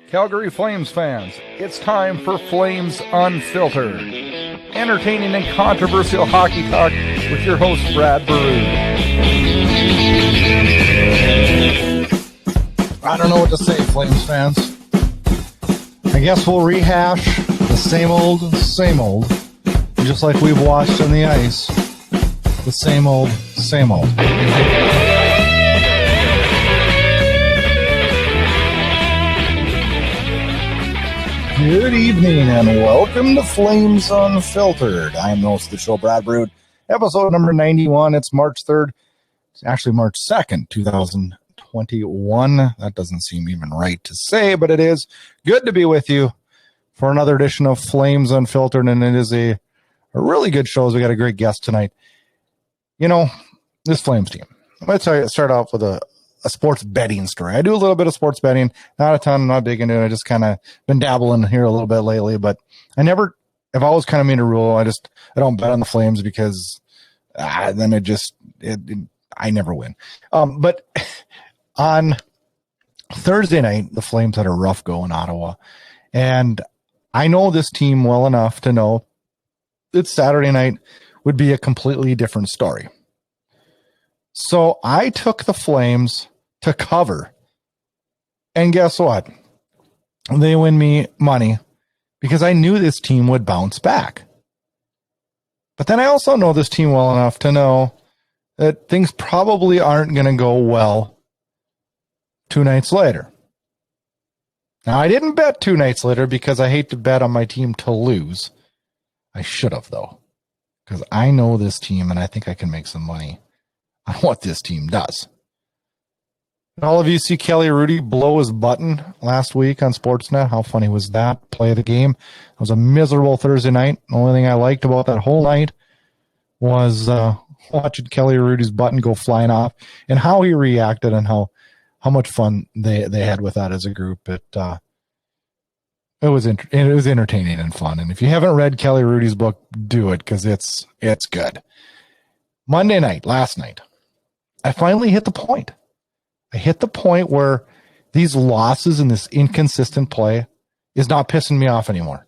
Calgary Flames fans, it's time for Flames Unfiltered. Entertaining and controversial hockey talk with your host, Brad Burud. I don't know what to say, Flames fans. I guess we'll rehash the same old, just like we've watched on the ice. The same old, same old. Good evening and welcome to Flames Unfiltered. I am the host of the show, Brad Burud. Episode number 91. It's March 3rd. It's actually March 2nd, 2021. That doesn't seem even right to say, but it is. Good to be with you for another edition of Flames Unfiltered, and it is a really good show. We got a great guest tonight. You know, this Flames team. Let's start off with a sports betting story. I do a little bit of sports betting, not a ton, I'm not big into it. I just kind of been dabbling here a little bit lately, but I've always kind of made a rule. I don't bet on the Flames because then I never win. But on Thursday night, the Flames had a rough go in Ottawa, and I know this team well enough to know that Saturday night would be a completely different story. So I took the Flames to cover, and guess what? They win me money because I knew this team would bounce back. But then I also know this team well enough to know that things probably aren't going to go well 2 nights later. Now, I didn't bet 2 nights later because I hate to bet on my team to lose. I should have, though, because I know this team and I think I can make some money on what this team does. And all of you see Kelly Rudy blow his button last week on Sportsnet. How funny was that? Play of the game. It was a miserable Thursday night. The only thing I liked about that whole night was watching Kelly Rudy's button go flying off and how he reacted and how much fun they had with that as a group. It was entertaining and fun. And if you haven't read Kelly Rudy's book, do it because it's good. Monday night, last night, I finally hit the point. I hit the point where these losses and this inconsistent play is not pissing me off anymore.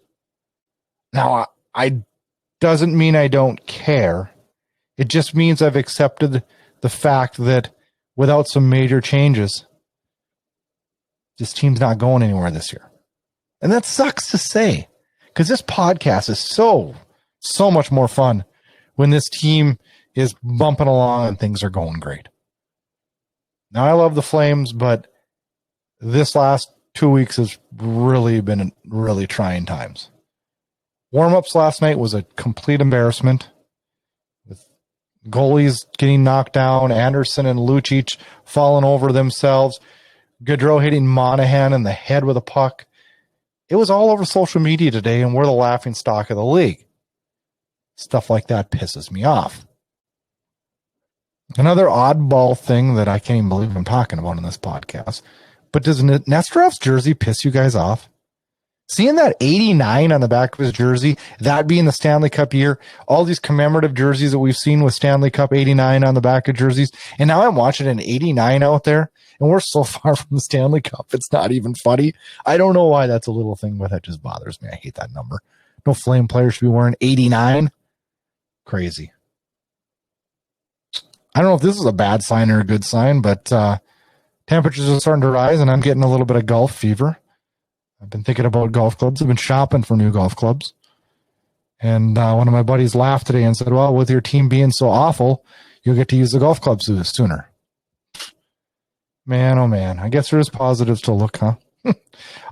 Now, I doesn't mean I don't care. It just means I've accepted the fact that without some major changes, this team's not going anywhere this year. And that sucks to say because this podcast is so much more fun when this team is bumping along and things are going great. Now, I love the Flames, but this last 2 weeks has really been really trying times. Warm-ups last night was a complete embarrassment with goalies getting knocked down, Anderson and Lucic falling over themselves, Gaudreau hitting Monahan in the head with a puck. It was all over social media today, and we're the laughing stock of the league. Stuff like that pisses me off. Another oddball thing that I can't even believe I'm talking about in this podcast, but does Nesterov's jersey piss you guys off? Seeing that 89 on the back of his jersey, that being the Stanley Cup year, all these commemorative jerseys that we've seen with Stanley Cup 89 on the back of jerseys, and now I'm watching an 89 out there, and we're so far from the Stanley Cup, it's not even funny. I don't know why that's a little thing, but that just bothers me. I hate that number. No Flame player should be wearing 89. Crazy. I don't know if this is a bad sign or a good sign, but temperatures are starting to rise, and I'm getting a little bit of golf fever. I've been thinking about golf clubs. I've been shopping for new golf clubs. And one of my buddies laughed today and said, well, with your team being so awful, you'll get to use the golf clubs sooner. Man, oh man. I guess there's positives to look, huh?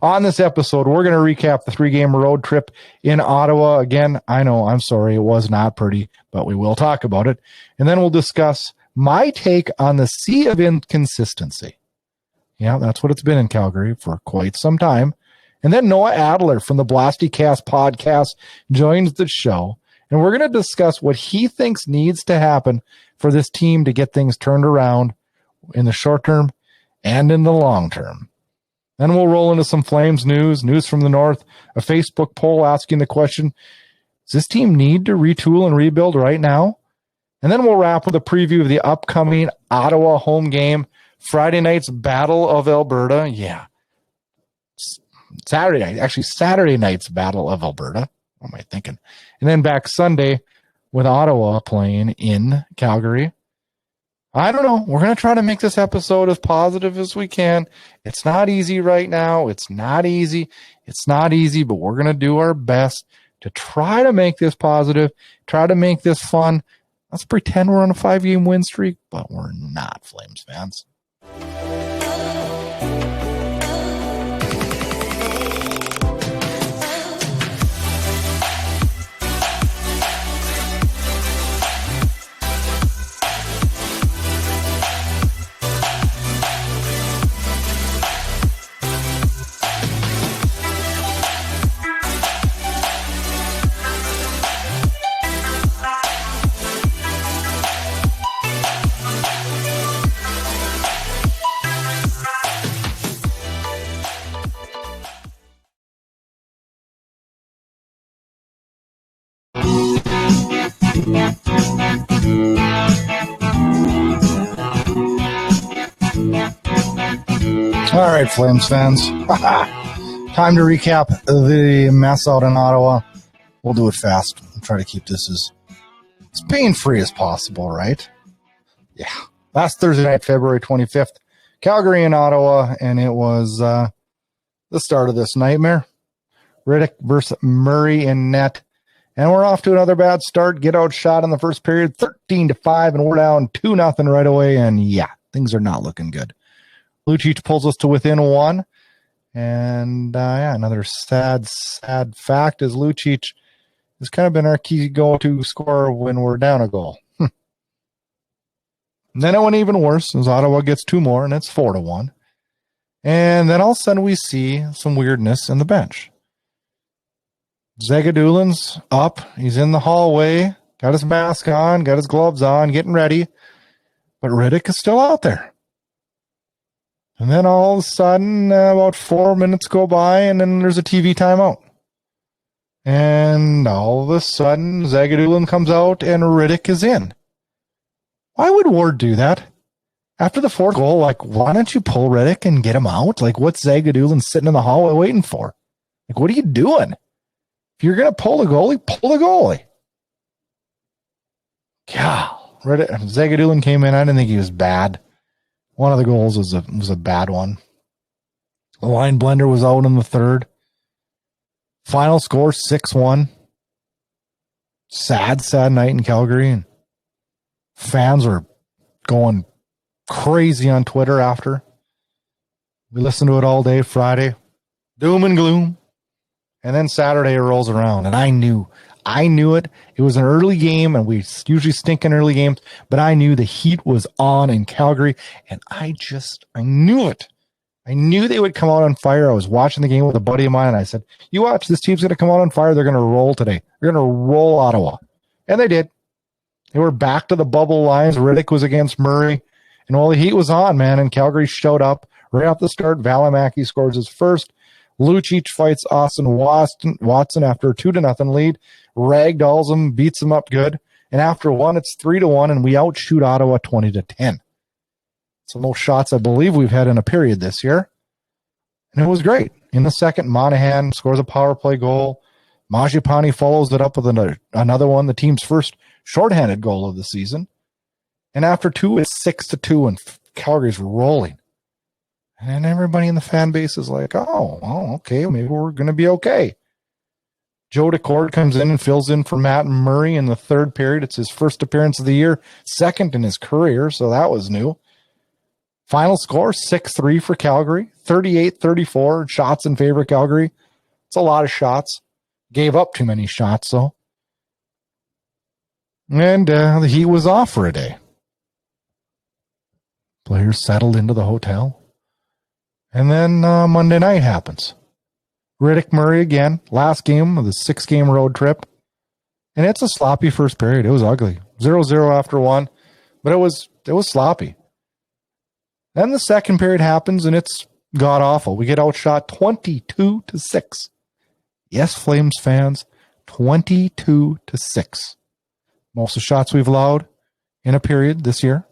On this episode, we're going to recap the 3-game road trip in Ottawa. Again, I know, I'm sorry, it was not pretty, but we will talk about it. And then we'll discuss my take on the sea of inconsistency. Yeah, that's what it's been in Calgary for quite some time. And then Noah Adler from the Blasty podcast joins the show. And we're going to discuss what he thinks needs to happen for this team to get things turned around in the short term and in the long term. Then we'll roll into some Flames news from the north, a Facebook poll asking the question, does this team need to retool and rebuild right now? And then we'll wrap with a preview of the upcoming Ottawa home game, Friday night's Battle of Alberta. Yeah. Saturday night's Battle of Alberta. What am I thinking? And then back Sunday with Ottawa playing in Calgary. I don't know. We're going to try to make this episode as positive as we can. It's not easy right now. It's not easy, but we're going to do our best to try to make this positive, try to make this fun. Let's pretend we're on a 5-game win streak, but we're not, Flames fans. All right, Flames fans. Time to recap the mess out in Ottawa. We'll do it fast. We'll try to keep this as pain-free as possible, right? Yeah. Last Thursday night, February 25th, Calgary and Ottawa, and it was the start of this nightmare. Riddick versus Murray in net. And we're off to another bad start. Get outshot in the first period, 13-5, and we're down 2-0 right away. And yeah, things are not looking good. Lucic pulls us to within 1. And another sad fact is Lucic has kind of been our key go-to scorer when we're down a goal. And then it went even worse as Ottawa gets 2 more, and it's 4-1. And then all of a sudden we see some weirdness in the bench. Zagadoulin's up. He's in the hallway, got his mask on, got his gloves on, getting ready. But Riddick is still out there. And then all of a sudden, about 4 minutes go by, and then there's a TV timeout. And all of a sudden, Zagadulin comes out, and Riddick is in. Why would Ward do that? After the 4th goal, why don't you pull Riddick and get him out? What's Zagadulin sitting in the hallway waiting for? What are you doing? If you're going to pull the goalie, pull the goalie. God, Zagadulin came in. I didn't think he was bad. One of the goals was a bad one. The line blender was out in the 3rd. Final score, 6-1. Sad night in Calgary. And fans were going crazy on Twitter after. We listened to it all day Friday. Doom and gloom. And then Saturday it rolls around. And I knew it. It was an early game, and we usually stink in early games, but I knew the heat was on in Calgary, and I knew it. I knew they would come out on fire. I was watching the game with a buddy of mine, and I said, you watch, this team's going to come out on fire. They're going to roll today. They're going to roll Ottawa. And they did. They were back to the bubble lines. Riddick was against Murray, and while the heat was on, man, and Calgary showed up right off the start. Valimaki scores his first. Lucic fights Austin Watson after a 2-0 lead. Ragdolls him, beats him up good. And after 1, it's 3-1, and we outshoot Ottawa 20-10. It's the most shots I believe we've had in a period this year. And it was great. In the second, Monahan scores a power play goal. Majipani follows it up with another one, the team's first shorthanded goal of the season. And after 2, it's 6-2, and Calgary's rolling. And everybody in the fan base is like, oh, okay, maybe we're going to be okay. Joe DeCord comes in and fills in for Matt Murray in the 3rd period. It's his first appearance of the year, 2nd in his career, so that was new. Final score, 6-3 for Calgary, 38-34, shots in favor of Calgary. It's a lot of shots. Gave up too many shots, though. And the heat was off for a day. Players settled into the hotel. And then Monday night happens. Riddick Murray again, last game of the 6-game road trip. And it's a sloppy first period. It was ugly. 0-0 after 1. But it was sloppy. Then the second period happens, and it's god-awful. We get outshot 22-6. Yes, Flames fans, 22-6. Most of the shots we've allowed in a period this year.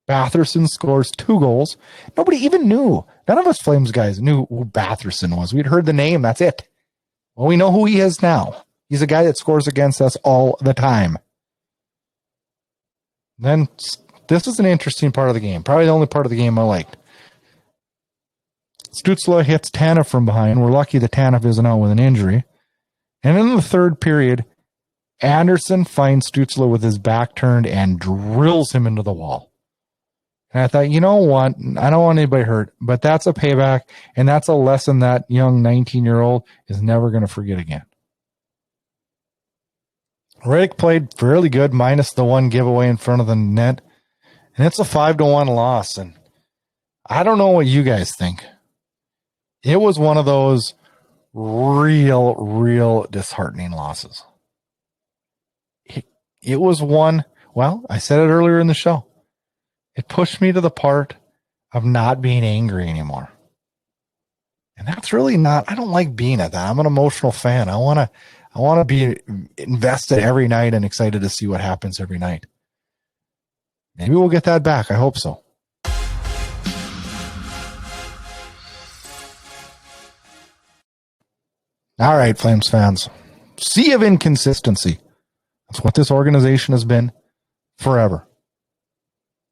Batherson scores 2 goals. Nobody even knew. None of us Flames guys knew who Batherson was. We'd heard the name. That's it. Well, we know who he is now. He's a guy that scores against us all the time. Then this is an interesting part of the game. Probably the only part of the game I liked. Stützle hits Tanev from behind. We're lucky that Tanev isn't out with an injury. And in the third period, Anderson finds Stützle with his back turned and drills him into the wall. And I thought, you know what? I don't want anybody hurt, but that's a payback, and that's a lesson that young 19-year-old is never going to forget again. Riddick played fairly good, minus the one giveaway in front of the net. And it's a 5-1 loss. And I don't know what you guys think. It was one of those real disheartening losses. It was one, well, I said it earlier in the show. It pushed me to the part of not being angry anymore. And that's really not, I don't like being at that. I'm an emotional fan. I want to be invested every night and excited to see what happens every night. Maybe we'll get that back. I hope so. All right, Flames fans. Sea of inconsistency. That's what this organization has been forever.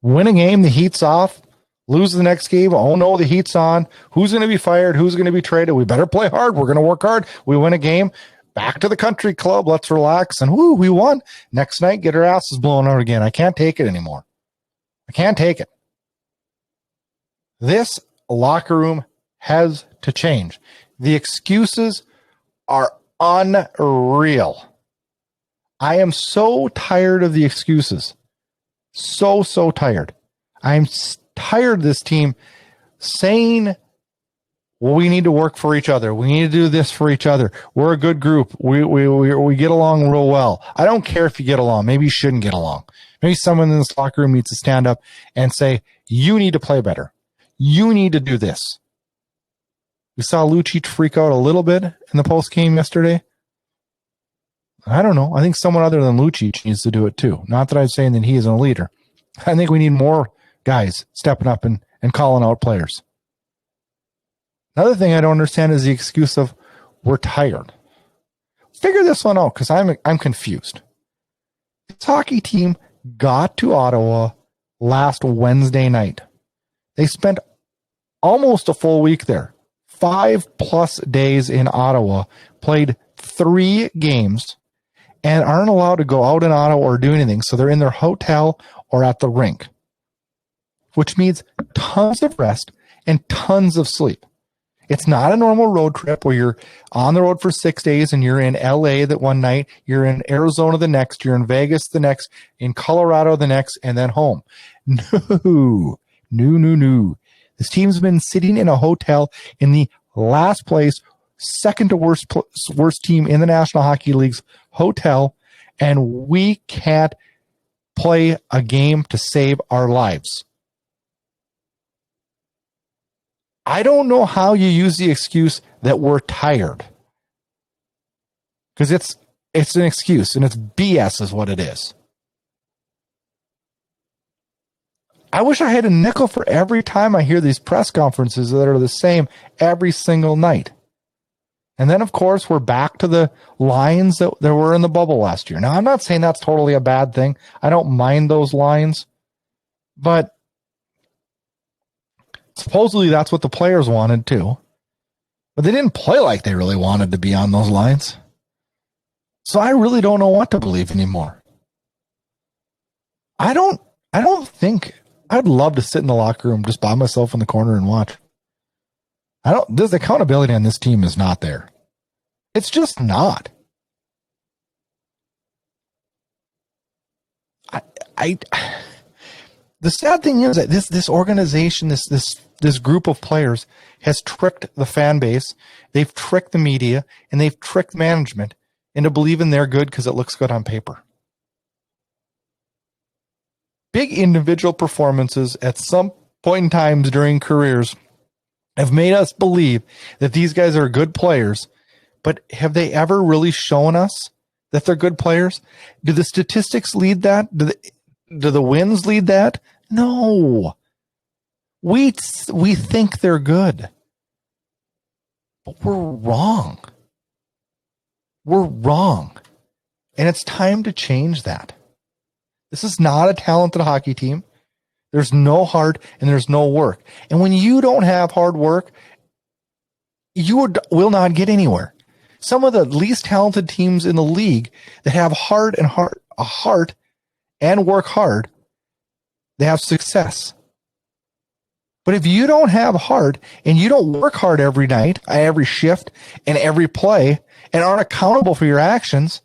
Win a game, the heat's off. Lose the next game. Oh no, the heat's on. Who's going to be fired? Who's going to be traded? We better play hard. We're going to work hard. We win a game. Back to the country club. Let's relax. And whoo, we won. Next night, get our asses blown out again. I can't take it anymore. I can't take it. This locker room has to change. The excuses are unreal. I am so tired of the excuses. So tired. I'm tired of this team saying, well, we need to work for each other. We need to do this for each other. We're a good group. We get along real well. I don't care if you get along. Maybe you shouldn't get along. Maybe someone in this locker room needs to stand up and say, you need to play better. You need to do this. We saw Lucic freak out a little bit in the post game yesterday. I don't know. I think someone other than Lucic needs to do it too. Not that I'm saying that he isn't a leader. I think we need more guys stepping up and calling out players. Another thing I don't understand is the excuse of we're tired. Figure this one out because I'm confused. This hockey team got to Ottawa last Wednesday night. They spent almost a full week there. 5+ days in Ottawa, played 3 games, and aren't allowed to go out in Ottawa or do anything. So they're in their hotel or at the rink, which means tons of rest and tons of sleep. It's not a normal road trip where you're on the road for 6 days and you're in LA that one night, you're in Arizona the next, you're in Vegas the next, in Colorado the next, and then home. No. This team's been sitting in a hotel in the last place, second to worst team in the National Hockey League's hotel, and we can't play a game to save our lives. I don't know how you use the excuse that we're tired. Because it's an excuse, and it's BS is what it is. I wish I had a nickel for every time I hear these press conferences that are the same every single night. And then, of course, we're back to the lines that were in the bubble last year. Now, I'm not saying that's totally a bad thing. I don't mind those lines. But supposedly that's what the players wanted too. But they didn't play like they really wanted to be on those lines. So I really don't know what to believe anymore. I don't think I'd love to sit in the locker room just by myself in the corner and watch. This accountability on this team is not there. It's just not. The sad thing is that this organization, this group of players has tricked the fan base. They've tricked the media and they've tricked management into believing they're good because it looks good on paper. Big individual performances at some point in times during careers have made us believe that these guys are good players, but have they ever really shown us that they're good players? Do the statistics lead that? Do the wins lead that? No. We think they're good. But we're wrong. We're wrong. And it's time to change that. This is not a talented hockey team. There's no heart and there's no work. And when you don't have hard work, you will not get anywhere. Some of the least talented teams in the league that have a heart and work hard, they have success. But if you don't have heart and you don't work hard every night, every shift, and every play, and aren't accountable for your actions,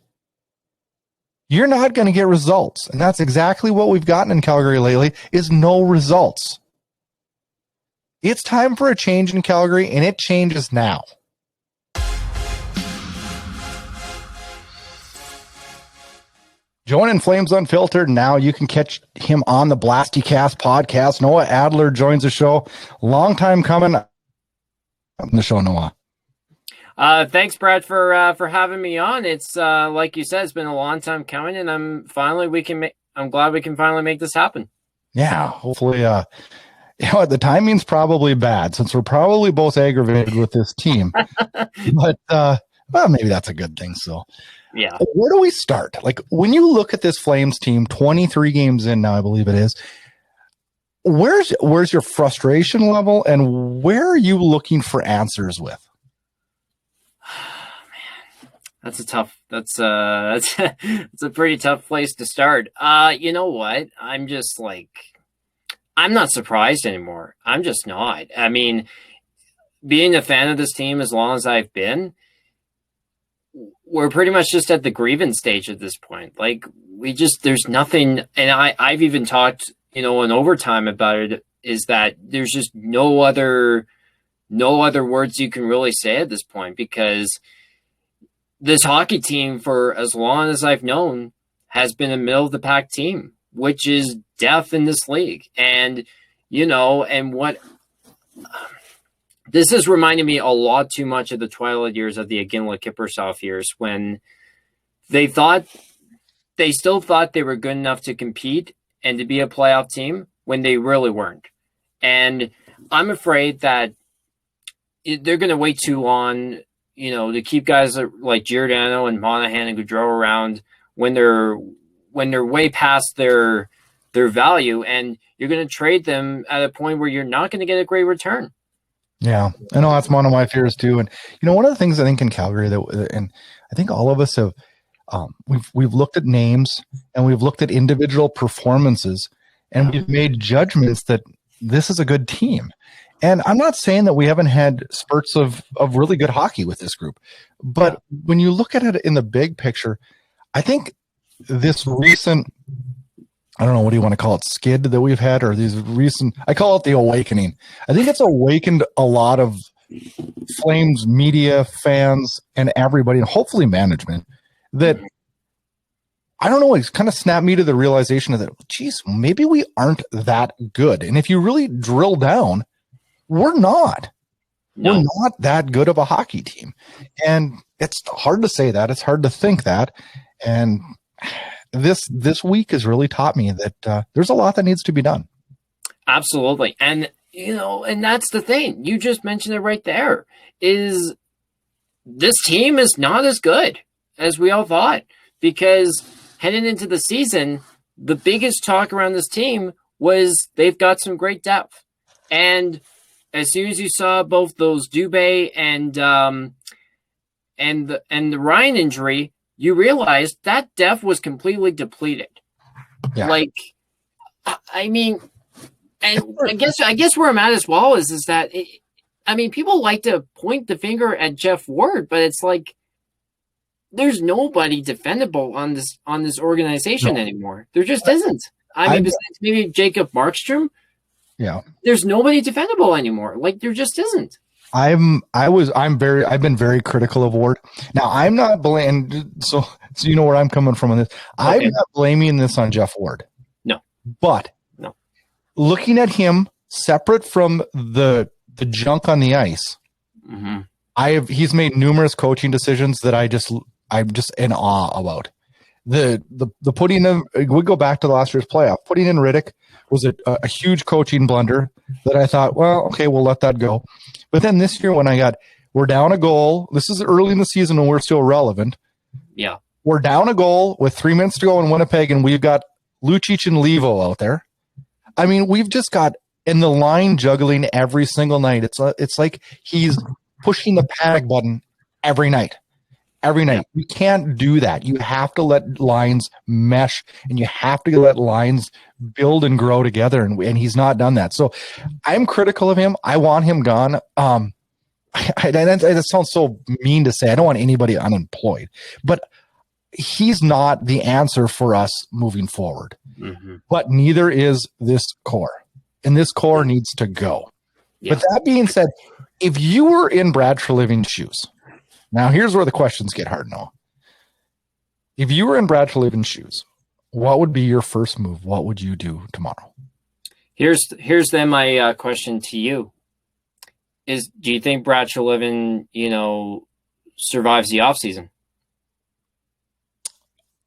you're not going to get results. And that's exactly what we've gotten in Calgary lately, is no results. It's time for a change in Calgary, and it changes now. Joining Flames Unfiltered now, you can catch him on the Blasty Cast podcast. Noah Adler joins the show. Long time coming on the show, Noah. Thanks, Brad, for having me on. It's like you said, it's been a long time coming, and I'm glad we can finally make this happen. Yeah, hopefully. The timing's probably bad since we're probably both aggravated with this team, but well, maybe that's a good thing. So. Yeah. Where do we start? Like, when you look at this Flames team, 23 games in now, I believe it is, where's your frustration level, and where are you looking for answers with? Man, that's a pretty tough place to start. You know what? I'm not surprised anymore. I'm just not. I mean, being a fan of this team as long as I've been, we're pretty much just at the grievance stage at this point. Like, there's nothing, and I've even talked, in overtime about it, is that there's just no other words you can really say at this point, because this hockey team, for as long as I've known, has been a middle of the pack team, which is death in this league. And, this has reminded me a lot too much of the twilight years of the Iginla-Kiprusoff years, when they still thought they were good enough to compete and to be a playoff team when they really weren't. And I'm afraid that they're going to wait too long, to keep guys like Giordano and Monahan and Gaudreau around when they're way past their value, and you're going to trade them at a point where you're not going to get a great return. Yeah, I know that's one of my fears too. And one of the things I think in Calgary and I think all of us have, we've looked at names and we've looked at individual performances, and we've made judgments that this is a good team. And I'm not saying that we haven't had spurts of really good hockey with this group, but when you look at it in the big picture, I think this recent, I don't know, what do you want to call it, skid that we've had, or these recent, I call it the awakening. I think it's awakened a lot of Flames media, fans, and everybody, and hopefully management, that, I don't know, it's kind of snapped me to the realization of that, geez, maybe we aren't that good. And if you really drill down, we're not. No. We're not that good of a hockey team. And it's hard to say that. It's hard to think that. And this week has really taught me that there's a lot that needs to be done. Absolutely. And, and that's the thing. You just mentioned it right there, is this team is not as good as we all thought, because heading into the season, the biggest talk around this team was they've got some great depth. And as soon as you saw both those Dubé and the Ryan injury, you realized that depth was completely depleted. Yeah. Like, I mean, and I guess where I'm at as well is that people like to point the finger at Jeff Ward, but it's like there's nobody defendable on this organization anymore. There just isn't. Besides maybe Jacob Markstrom. Yeah, there's nobody defendable anymore. Like, there just isn't. I've been very critical of Ward. Now, I'm not blaming, so you know where I'm coming from on this. Okay. I'm not blaming this on Jeff Ward. No. But looking at him separate from the junk on the ice, he's made numerous coaching decisions that I'm just in awe about. The putting in, we go back to the last year's playoff. Putting in Riddick was a huge coaching blunder that I thought, well, okay, we'll let that go. But then this year when we're down a goal. This is early in the season and we're still relevant. Yeah. We're down a goal with 3 minutes to go in Winnipeg, and we've got Lucic and Levo out there. I mean, we've just got in the line juggling every single night. It's like he's pushing the panic button every night. Every night. You can't do that. You have to let lines mesh, and you have to let lines build and grow together, and he's not done that. So I'm critical of him. I want him gone. That sounds so mean to say. I don't want anybody unemployed, but he's not the answer for us moving forward. Mm-hmm. But neither is this core, and this core needs to go. Yeah. But that being said, if you were in Brad Treliving's shoes, now here's where the questions get hard now. If you were in Brad Treliving's shoes, what would be your first move? What would you do tomorrow? Here's then my question to you. Do you think Brad Treliving, survives the offseason?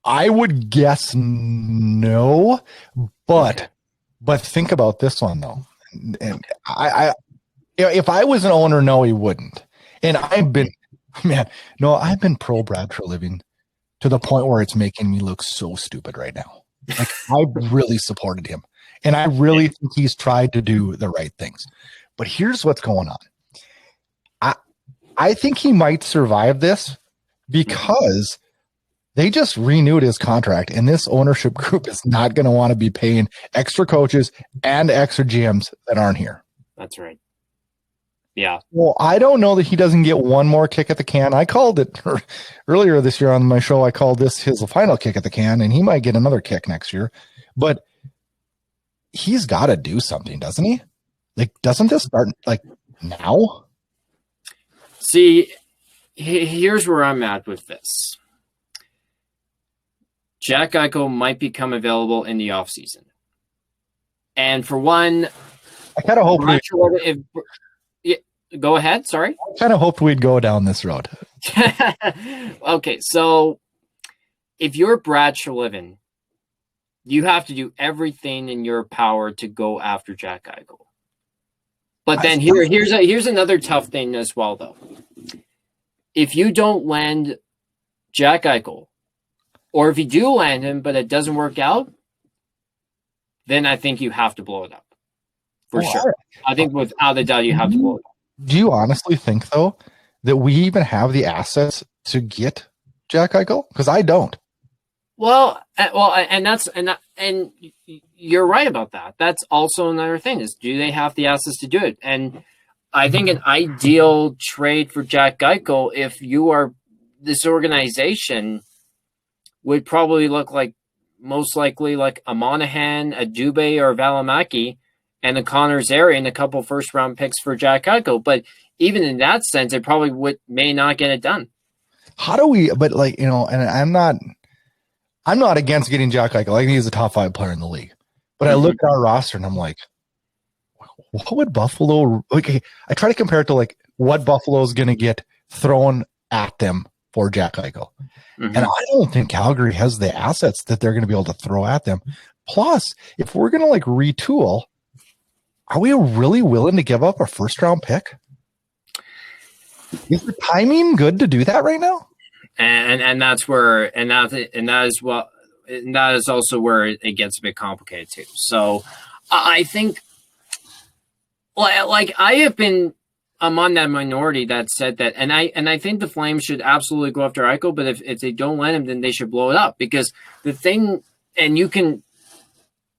I would guess no, but think about this one though. And if I was an owner, no, he wouldn't. And I've been pro Brad Treliving to the point where it's making me look so stupid right now. Like I really supported him, and I really think he's tried to do the right things. But here's what's going on. I think he might survive this because they just renewed his contract, and this ownership group is not going to want to be paying extra coaches and extra GMs that aren't here. That's right. Yeah. Well, I don't know that he doesn't get one more kick at the can. I called it earlier this year on my show. I called this his final kick at the can, and he might get another kick next year. But he's got to do something, doesn't he? Like, doesn't this start like now? See, here's where I'm at with this. Jack Eichel might become available in the offseason. And for one, I kind of hope go ahead. Sorry. I kind of hoped we'd go down this road. Okay. So if you're Brad Treliving, you have to do everything in your power to go after Jack Eichel. But then here's another tough thing as well, though. If you don't land Jack Eichel, or if you do land him, but it doesn't work out, then I think you have to blow it up. For sure. I think without a doubt, you have to blow it up. Do you honestly think, though, that we even have the assets to get Jack Eichel? Because I don't. Well, and you're right about that. That's also another thing is, do they have the assets to do it? And I think an ideal trade for Jack Eichel, if you are this organization, would probably look like most likely like a Monahan, a Dubé, or a Valimaki, and a Connor Zary and a couple first round picks for Jack Eichel. But even in that sense, it probably may not get it done. How do we? But and I'm not against getting Jack Eichel. I think he's a top 5 player in the league. But I look at our roster and I'm like, what would Buffalo? Okay, I try to compare it to like what Buffalo is going to get thrown at them for Jack Eichel. Mm-hmm. And I don't think Calgary has the assets that they're going to be able to throw at them. Plus, if we're going to like retool, are we really willing to give up a first round pick? Is the timing good to do that right now? And that's where that is also where it gets a bit complicated too. So I think like I'm on that minority that said that, and I think the Flames should absolutely go after Eichel, but if they don't let him, then they should blow it up, because the thing, and you can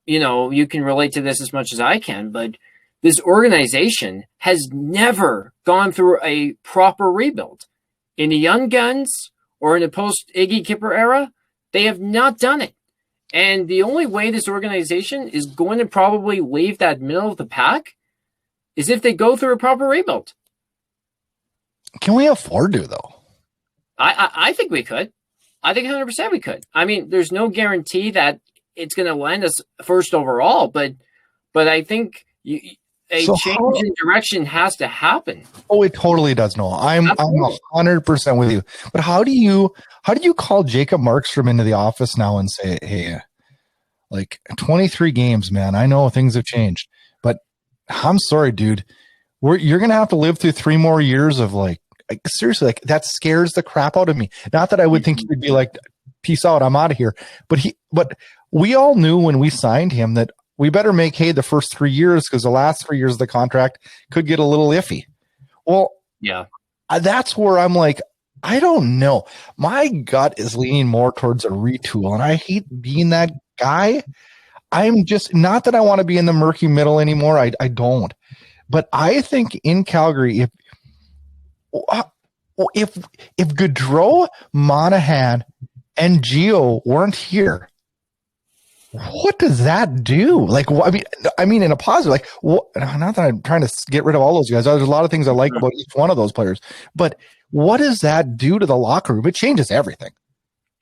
relate to this as much as I can, but this organization has never gone through a proper rebuild. In the Young Guns or in the post-Iggy Kipper era, they have not done it. And the only way this organization is going to probably leave that middle of the pack is if they go through a proper rebuild. Can we afford to, though? I think we could. I think 100% we could. I mean, there's no guarantee that it's going to land us first overall, but I think a change in direction has to happen. Oh, it totally does, Noel. I'm 100% with you. But how do you call Jacob Markstrom into the office now and say, hey, like 23 games, man, I know things have changed, but I'm sorry, dude. You're going to have to live through 3 more years of like seriously, like that scares the crap out of me. Not that I would think he'd be like, peace out, I'm out of here. But we all knew when we signed him that we better make hay the first 3 years because the last 3 years of the contract could get a little iffy. Well, yeah, that's where I'm like, I don't know. My gut is leaning more towards a retool, and I hate being that guy. I'm just not that I want to be in the murky middle anymore. I don't. But I think in Calgary, if Gaudreau, Monahan, and Gio weren't here, what does that do? Like, I mean, in a positive, like, not that I'm trying to get rid of all those guys. There's a lot of things I like about each one of those players, but what does that do to the locker room? It changes everything.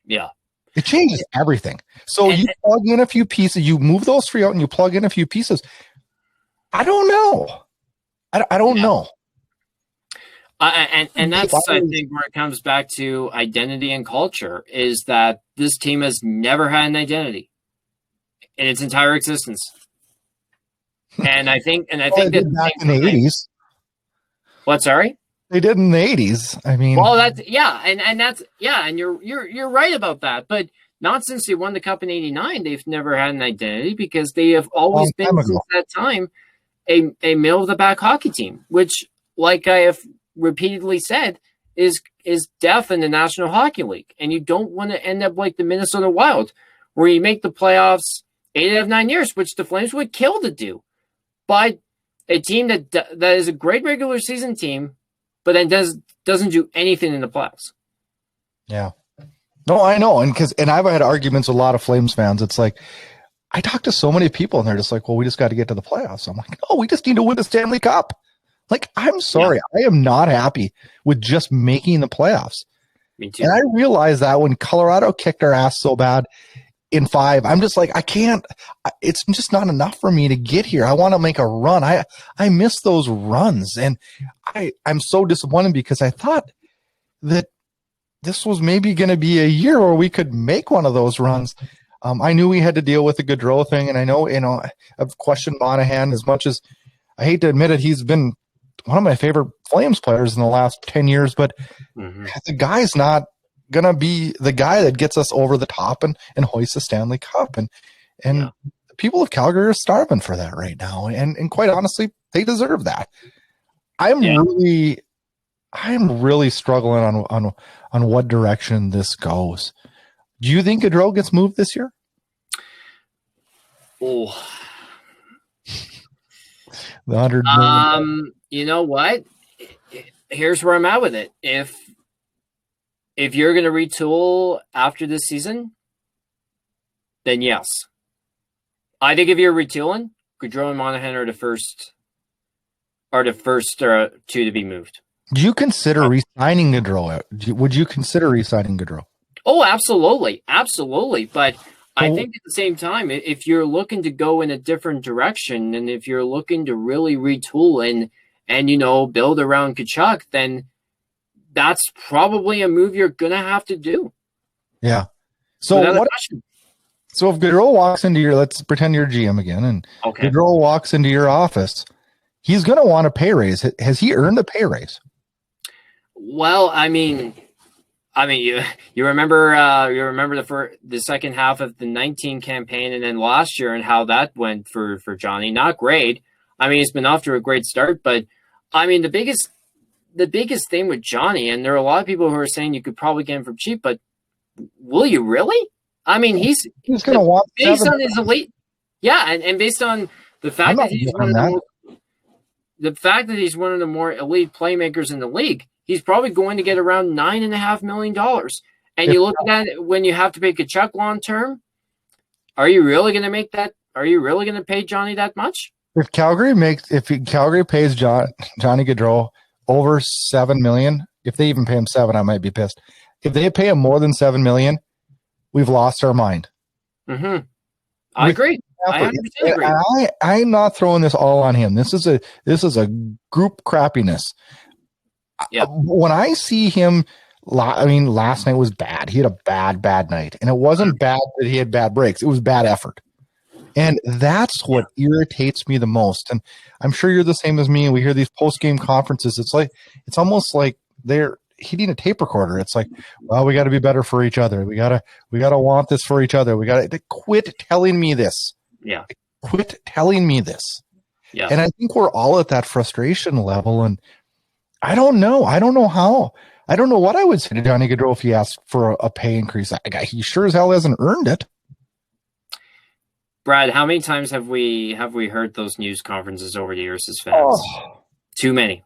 Yeah. It changes everything. So you plug in a few pieces, you move those 3 out and you plug in a few pieces. I don't know. I don't know. And that's, I think, where it comes back to identity and culture is that this team has never had an identity in its entire existence. And I think that back in the 80s. What, sorry? They did in the 80s. I mean, well, and you're right about that. But not since they won the Cup in '89, they've never had an identity because they have always been since that time a middle of the back hockey team, which, like I have repeatedly said, is death in the National Hockey League. And you don't want to end up like the Minnesota Wild, where you make the playoffs 8 out of 9 years, which the Flames would kill to do. But a team that is a great regular season team, but then doesn't do anything in the playoffs. Yeah. No, I know. And I've had arguments with a lot of Flames fans. It's like, I talk to so many people and they're just like, well, we just got to get to the playoffs. I'm like, no, we just need to win the Stanley Cup. Like, I'm sorry. Yeah. I am not happy with just making the playoffs. Me too. And I realized that when Colorado kicked our ass so bad in 5, I'm just like, I can't, it's just not enough for me to get here. I want to make a run. I miss those runs. And I'm so disappointed because I thought that this was maybe going to be a year where we could make one of those runs. I knew we had to deal with the Gaudreau thing. And I know, I've questioned Monahan as much as I hate to admit it. He's been one of my favorite Flames players in the last 10 years, but the guy's not going to be the guy that gets us over the top and hoists the Stanley Cup. And the people of Calgary are starving for that right now. And quite honestly, they deserve that. I'm really struggling on what direction this goes. Do you think Gaudreau gets moved this year? Oh, the 100 million. You know what? Here's where I'm at with it. If you're going to retool after this season, then yes. I think if you're retooling, Gaudreau and Monahan are the first two to be moved. Do you consider re-signing Gaudreau? Would you consider re-signing Gaudreau? Oh, absolutely. Absolutely. But I think at the same time, if you're looking to go in a different direction and if you're looking to really retool and build around Tkachuk, then that's probably a move you're going to have to do. Yeah. So if Gaudreau walks into let's pretend you're GM again, and Gaudreau walks into your office, he's going to want a pay raise. Has he earned a pay raise? Well, I mean, you remember the second half of the 19 campaign and then last year and how that went for Johnny. Not great. I mean, he's been off to a great start, but I mean, the biggest thing with Johnny, and there are a lot of people who are saying you could probably get him for cheap, but will you really? I mean, he's going to want based on his elite. Yeah. And based on the fact that he's one of the more elite playmakers in the league, he's probably going to get around $9.5 million. And you look at it when you have to pay Tkachuk long term. Are you really going to make that? Are you really going to pay Johnny that much? If Calgary pays Johnny Gaudreau over $7 million, if they even pay him $7 million, I might be pissed. If they pay him more than $7 million, we've lost our mind. I agree. effort. 100% agree. And I'm not throwing this all on him. This is a group crappiness. Yeah. When I see him, last night was bad. He had a bad night. And it wasn't bad that he had bad breaks. It was bad effort. And that's what irritates me the most. And I'm sure you're the same as me. We hear these post-game conferences. It's almost like they're hitting a tape recorder. It's like, well, we got to be better for each other. We gotta want this for each other. We got to quit telling me this. Yeah. Quit telling me this. Yeah. And I think we're all at that frustration level. And I don't know. I don't know how. I don't know what I would say to Johnny Gaudreau if he asked for a pay increase. He sure as hell hasn't earned it. Brad, how many times have we heard those news conferences over the years as fans? Oh, too many.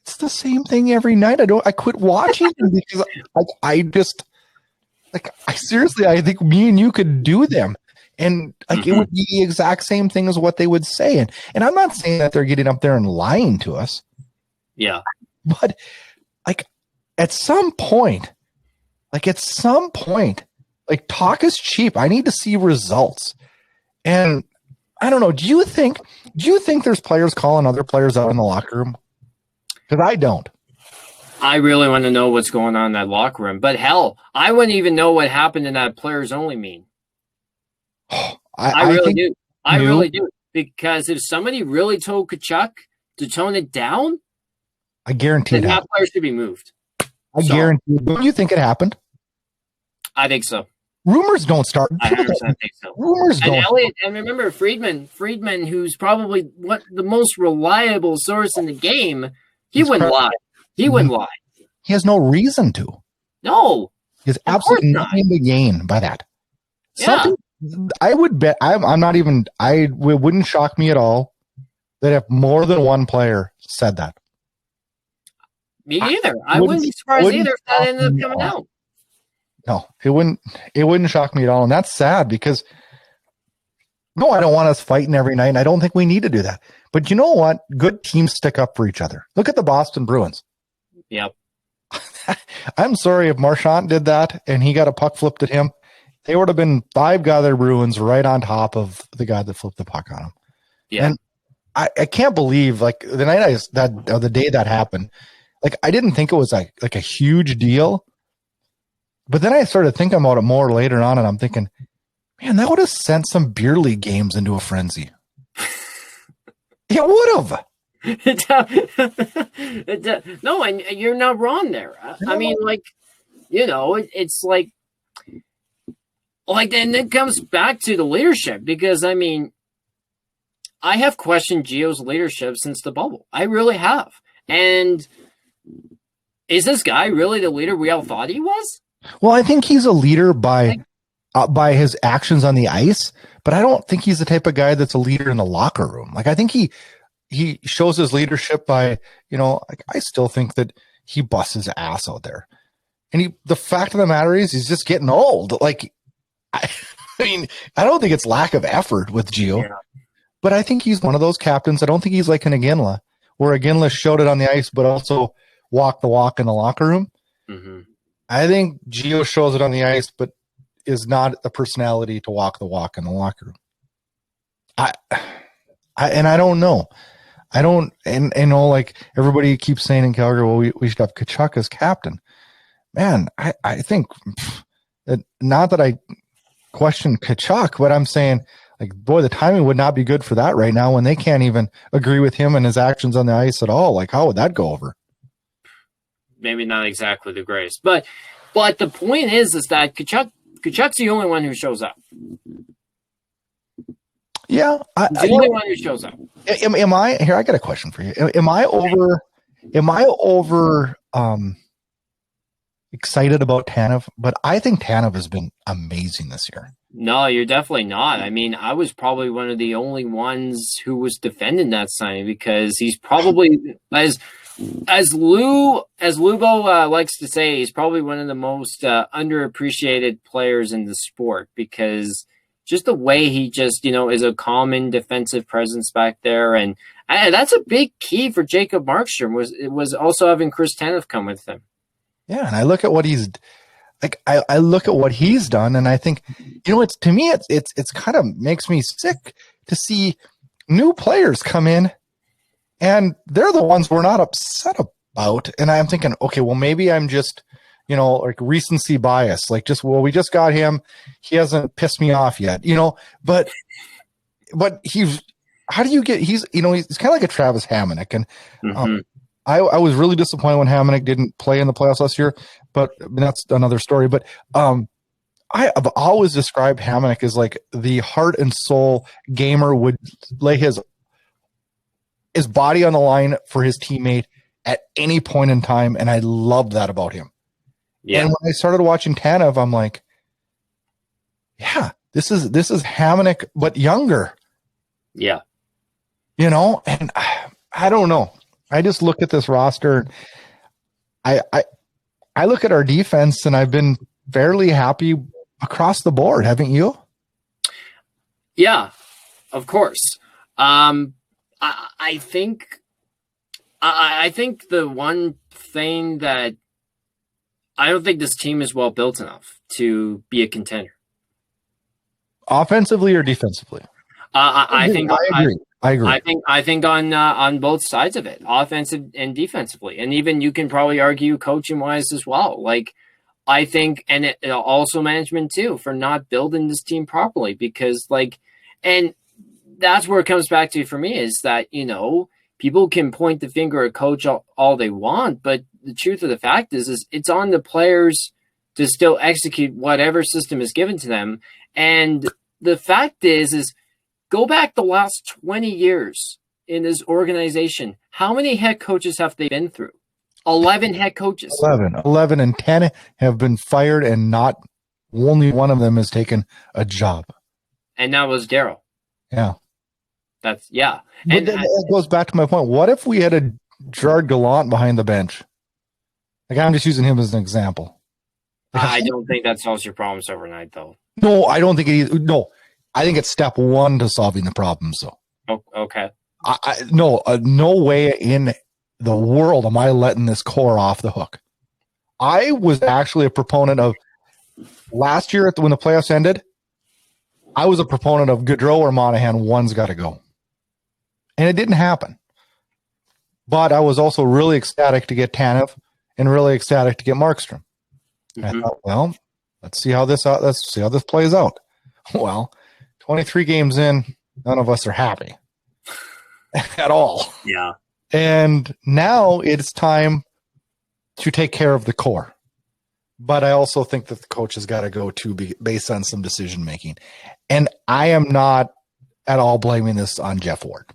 It's the same thing every night. I quit watching them because I think me and you could do them. And it would be the exact same thing as what they would say. And I'm not saying that they're getting up there and lying to us. Yeah. But at some point, talk is cheap. I need to see results. And I don't know. Do you think there's players calling other players out in the locker room? Because I don't. I really want to know what's going on in that locker room. But hell, I wouldn't even know what happened in that players only meeting. I really do. I really do. Because if somebody really told Tkachuk to tone it down, I guarantee that player should be moved. I guarantee. Don't you think it happened? I think so. Rumors don't start. I 100% think so. Rumors don't. Elliot, and remember Friedman, who's probably the most reliable source in the game, he wouldn't lie. He wouldn't lie. He has no reason to. No. He has absolutely nothing to gain by that. Yeah. I would bet. I'm not even. It wouldn't shock me at all that if more than one player said that. Me either. I wouldn't be surprised either if that ended up coming out. No, it wouldn't shock me at all. And that's sad because no, I don't want us fighting every night. And I don't think we need to do that. But you know what? Good teams stick up for each other. Look at the Boston Bruins. Yep. I'm sorry if Marchand did that and he got a puck flipped at him. They would have been 5 other Bruins right on top of the guy that flipped the puck on him. Yeah. And I can't believe the night the day that happened, I didn't think it was like a huge deal. But then I started thinking about it more later on, and I'm thinking, man, that would have sent some beer league games into a frenzy. It would have. No, and you're not wrong there. I mean, it's like, and it comes back to the leadership because, I mean, I have questioned Gio's leadership since the bubble. I really have. And is this guy really the leader we all thought he was? Well, I think he's a leader by his actions on the ice, but I don't think he's the type of guy that's a leader in the locker room. I think he shows his leadership by, I still think that he busts his ass out there. And the fact of the matter is he's just getting old. I don't think it's lack of effort with Gio, but I think he's one of those captains. I don't think he's like an Iginla, where Iginla showed it on the ice, but also walked the walk in the locker room. Mm-hmm. I think Gio shows it on the ice, but is not the personality to walk the walk in the locker room. I don't know. I don't, and everybody keeps saying in Calgary, well, we should have Tkachuk as captain. Man, I think that not that I question Tkachuk, but I'm saying, boy, the timing would not be good for that right now when they can't even agree with him and his actions on the ice at all. How would that go over? Maybe not exactly the greatest, but the point is that Tkachuk's the only one who shows up. Yeah, the only one who shows up. Am I here? I got a question for you. Am I over excited about Tanev? But I think Tanev has been amazing this year. No, you're definitely not. I mean, I was probably one of the only ones who was defending that signing because he's probably as Lubo likes to say, he's probably one of the most underappreciated players in the sport because just the way he just, is a common defensive presence back there. And that's a big key for Jacob Markstrom was also having Chris Tanev come with him. Yeah. And I look at what he's I look at what he's done and I think it's to me, it's kind of makes me sick to see new players come in and they're the ones we're not upset about. And I'm thinking, okay, well, maybe I'm just, like recency bias, like we just got him. He hasn't pissed me off yet, but how do you get, he's kind of like a Travis Hamonic. And I was really disappointed when Hamonic didn't play in the playoffs last year, but that's another story. But I've always described Hamonic as like the heart and soul gamer, would lay his body on the line for his teammate at any point in time, and I loved that about him. Yeah. And when I started watching Tanev, I'm like, yeah, this is Hamonic but younger. Yeah. And I don't know. I just look at this roster. I look at our defense, and I've been fairly happy across the board. Haven't you? Yeah, of course. I think the one thing that I don't think this team is well built enough to be a contender. Offensively or defensively? I agree. I think on both sides of it, offensive and defensively, and even you can probably argue coaching wise as well. Like I think, and it also management too, for not building this team properly, because and that's where it comes back to for me is that people can point the finger at coach all they want, but the truth of the fact is it's on the players to still execute whatever system is given to them. And the fact is go back the last 20 years in this organization. How many head coaches have they been through? 11 head coaches. 11 and 10 have been fired, and not only one of them has taken a job. And that was Darryl. Yeah. But it goes back to my point. What if we had a Gerard Gallant behind the bench? Like, I'm just using him as an example. I don't think that solves your problems overnight, though. No, I don't think it is. No, I think it's step one to solving the problems, though. Oh, okay. No way in the world am I letting this core off the hook. I was actually a proponent of last year when the playoffs ended. I was a proponent of Gaudreau or Monahan. One's got to go. And it didn't happen. But I was also really ecstatic to get Tanev and really ecstatic to get Markstrom. I thought, well, let's see how this plays out. Well, 23 games in, none of us are happy at all. Yeah. And now it's time to take care of the core. But I also think that the coach has got to go to be based on some decision making. And I am not at all blaming this on Jeff Ward.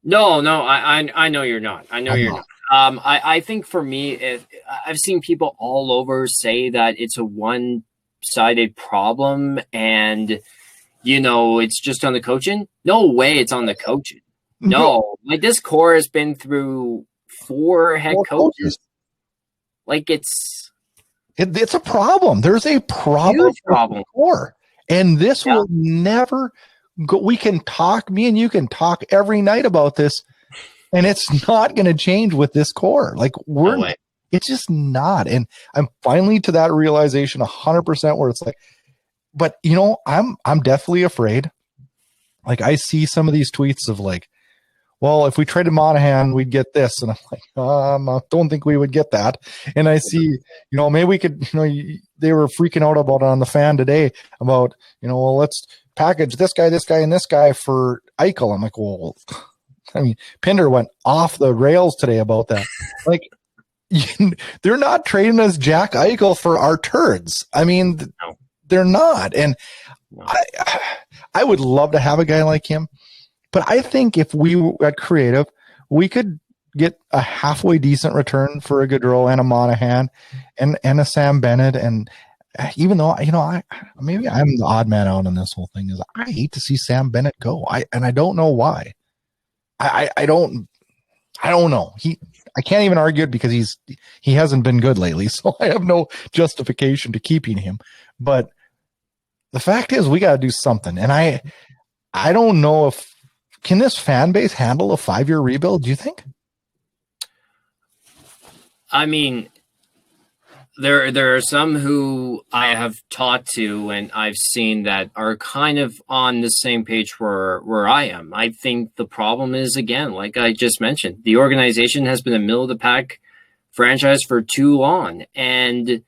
No, I know you're not. I know you're not. I think for me, I've seen people all over say that it's a one-sided problem and, it's just on the coaching. No way it's on the coaching. No, this core has been through 4 head coaches. It's a problem. There's a problem. Huge problem. Core. And this will never go. We can talk, me and you can talk every night about this, and it's not going to change with this core. It's just not. And I'm finally to that realization 100% where it's like, but I'm definitely afraid. Like, I see some of these tweets of like, well, if we traded Monahan, we'd get this. And I'm like, I don't think we would get that. And I see, maybe we could, they were freaking out about it on the fan today about, well, let's package this guy, and this guy for Eichel. I'm like, well, Pinder went off the rails today about that. Like, they're not trading us Jack Eichel for our turds. They're not. And I would love to have a guy like him. But I think if we got creative, we could get a halfway decent return for a Gaudreau and a Monahan and a Sam Bennett. And even though, maybe I'm the odd man out on this whole thing, is I hate to see Sam Bennett go. I don't know why. I don't know. I can't even argue it because he hasn't been good lately. So I have no justification to keeping him. But the fact is, we got to do something. And I don't know if, can this fan base handle a 5-year rebuild, do you think? There are some who I have talked to and I've seen that are kind of on the same page where I am. I think the problem is, again, like I just mentioned, the organization has been a middle of the pack franchise for too long, and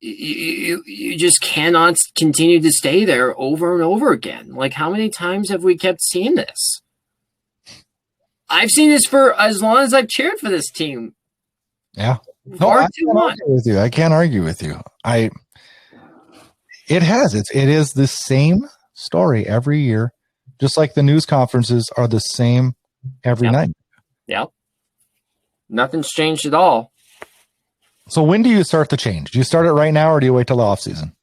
you just cannot continue to stay there over and over again. Like, how many times have we kept seeing this? I've seen this for as long as I've cheered for this team. Yeah. No, I can't argue with you. It is the same story every year, just like the news conferences are the same every night. Yep. Nothing's changed at all. So when do you start the change? Do you start it right now, or do you wait till the off season?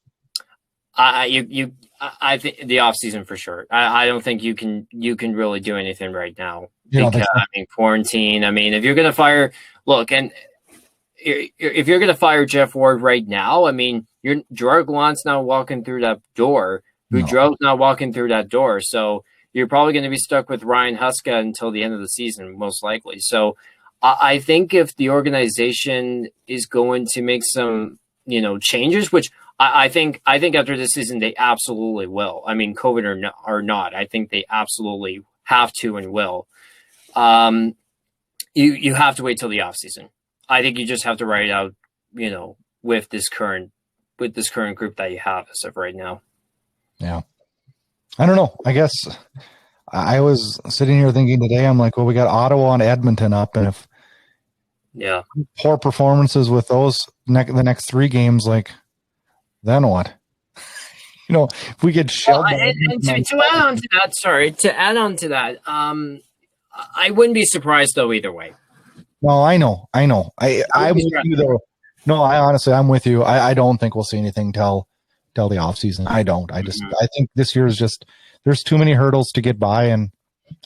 I think the off season for sure. I don't think you can really do anything right now. Because, I mean, quarantine. I mean, if you're going to fire, if you're going to fire Jeff Ward right now, I mean, Gerard Gallant's not walking through that door. Boudreau's not walking through that door. So you're probably going to be stuck with Ryan Huska until the end of the season, most likely. So I think if the organization is going to make some, changes, which I think after this season they absolutely will. I mean, COVID or not, I think they absolutely have to and will. You have to wait till the off season. I think you just have to write out, with this current group that you have as of right now. Yeah. I don't know. I guess I was sitting here thinking today, I'm like, well, we got Ottawa and Edmonton up, and if poor performances with those the next 3 games, like, then what? If we get shelled. And to add on to that, I wouldn't be surprised though either way. No, I know. I'm with you though. No, I'm with you. I don't think we'll see anything till the off season. I don't. I think this year is just, there's too many hurdles to get by, and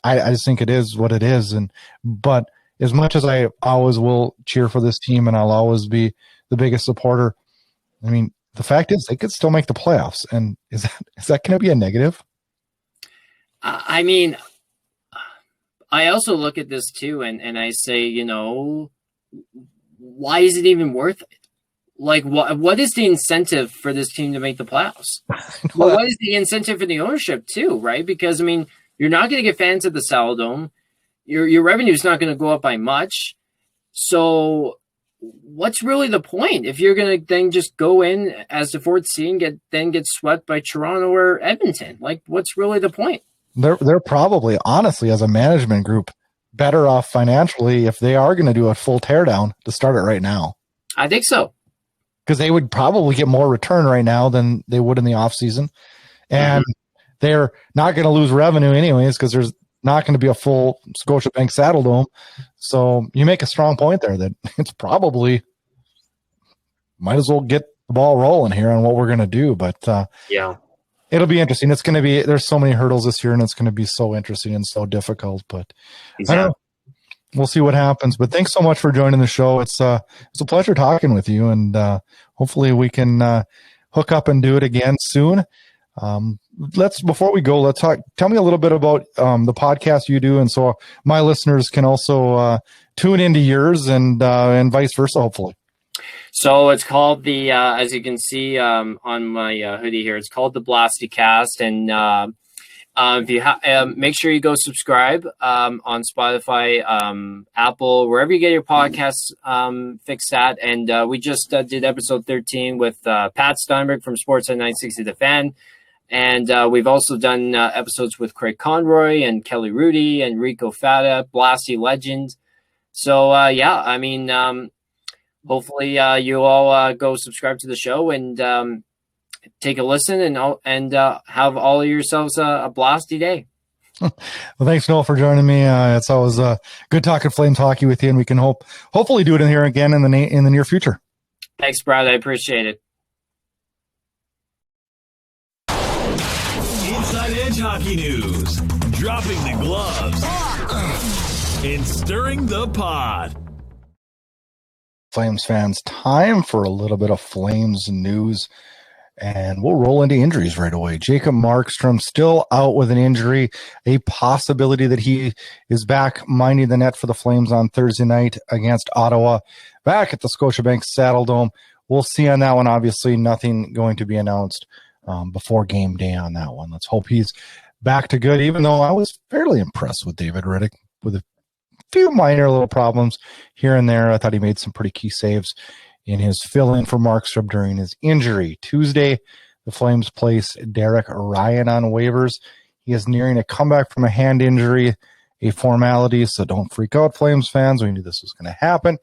I just think it is what it is. But as much as I always will cheer for this team and I'll always be the biggest supporter, I mean, the fact is they could still make the playoffs. And is that going to be a negative? I mean, I also look at this too, and I say, why is it even worth it? Like, what is the incentive for this team to make the playoffs? Well, what is the incentive for the ownership too, right? Because, I mean, you're not going to get fans at the Saladome. Your revenue is not going to go up by much. So what's really the point if you're going to then just go in as the 4th seed and get swept by Toronto or Edmonton? Like, what's really the point? They're probably, honestly, as a management group, better off financially if they are going to do a full teardown to start it right now. I think so. Because they would probably get more return right now than they would in the offseason. And they're not going to lose revenue anyways, because there's not going to be a full Scotiabank Saddledome. So you make a strong point there that it's probably might as well get the ball rolling here on what we're going to do. But it'll be interesting. It's going to be, there's so many hurdles this year, and it's going to be so interesting and so difficult. But I don't know. We'll see what happens. But thanks so much for joining the show. It's a pleasure talking with you, and hopefully we can hook up and do it again soon. Before we go, let's talk. Tell me a little bit about the podcast you do, and so my listeners can also tune into yours, and vice versa, hopefully. So it's called as you can see on my hoodie here, it's called the Blasty Cast, and if you make sure you go subscribe on Spotify, Apple, wherever you get your podcasts, fix that. And we just did episode 13 with Pat Steinberg from Sportsnet 960 The Fan. And we've also done episodes with Craig Conroy and Kelly Rudy and Rico Fata, Blasty Legend. So, I mean, hopefully you all go subscribe to the show and take a listen and have all of yourselves a blasty day. Well, thanks, Noel, for joining me. It's always good talking Flames hockey with you, and we can hopefully do it in here again in the near future. Thanks, Brad. I appreciate it. Inside Edge hockey news, dropping the gloves and stirring the pot. Flames fans, time for a little bit of Flames news. And we'll roll into injuries right away. Jacob Markstrom still out with an injury, a possibility that he is back minding the net for the Flames on Thursday night against Ottawa, back at the Scotiabank Saddledome. We'll see on that one. Obviously, nothing going to be announced before game day on that one. Let's hope he's back to good, even though I was fairly impressed with David Riddick with a few minor little problems here and there. I thought he made some pretty key saves in his fill-in for Markstrom during his injury. Tuesday, the Flames place Derek Ryan on waivers. He is nearing a comeback from a hand injury, a formality, so don't freak out, Flames fans. We knew this was going to happen.